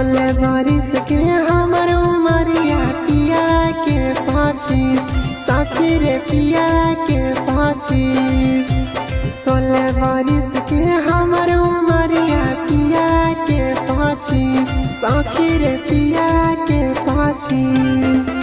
16 बरिस के हमर उमरिया पिया के 25 सखी रे पिया के 25 16 बरिस के हमर उमरिया पिया के 25 सखी रे पिया के 25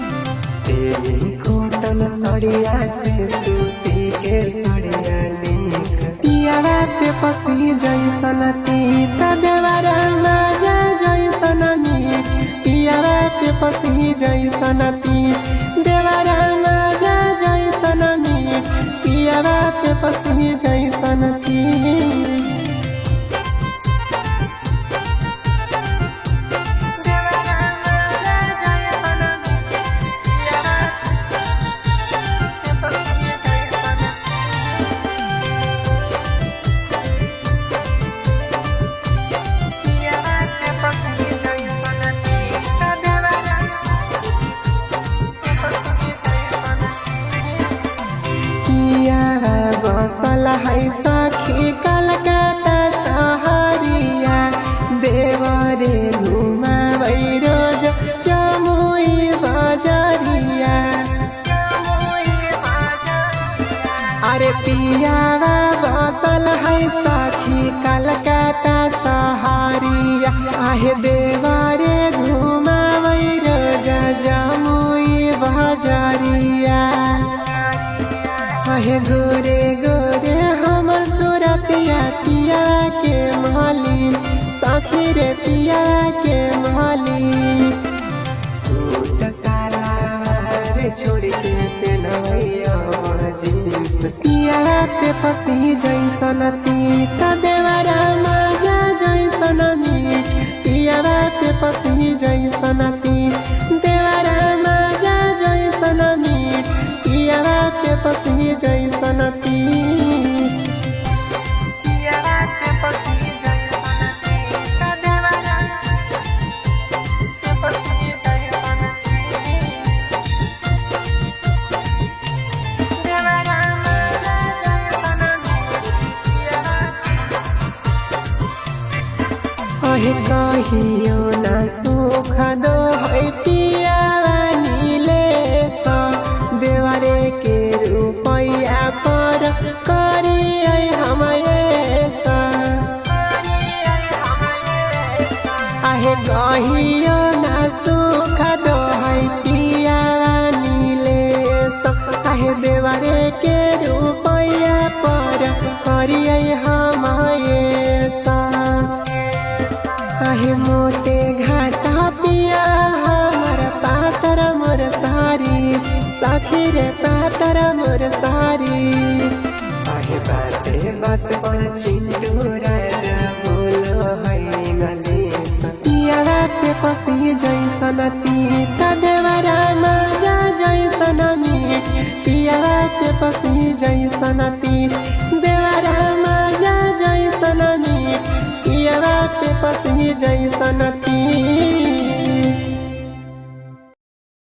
तेरी कोटल सड़िया से सूती के सड़िया नीक पियावा पे पसी जैसन तीत देवरा माजा जैसन मीठ पियावा पे पसी जैसन तीत देवरा माजा जैसन मीठ पियावा पे पसी जैसन तीत बसल है सखी कलकत्ता सहरिया देवरे घुमाबै रोज जमुई बजरिया अरे पियावा बसल है सखी कलकत्ता सहरिया आहे देवरे घुमाबै रोज जमुई बजरिया आहे गोरे गोरे हमर सूरतिया पिया के माली सखी रे पिया के माली सूट सलवार छोड़ के पेनवैया जींस पिया पे पसी जैसन तीत देवरा माजा जैसन मीठ पिया पे पसी जैसन तीत देवरा माजा जैसन मीठ पिया पे पसी जैसन तीत अहे कहियो न सुख दो है पियावा नीलेश देवरे के रुपैया पर करिए हम ऐसा आहे कहियो न सुख दो है पियावा नीलेश आहे देवरे के रुपैया पर करिए हम ऐसा आहे मोटे घाटा पिया हमर पातर मोर सारी सखी रे पातर मोर सारी आहे बाते बचपन चिंटू राजा बोलो है गलेश पियावा पे पसी जैसन तीत देवरा माजा जैसन मीठ पियावा पे पसी जैसन तीत देवरा माजा जैसन मीठ पियावा पे पसी जैसन तीत।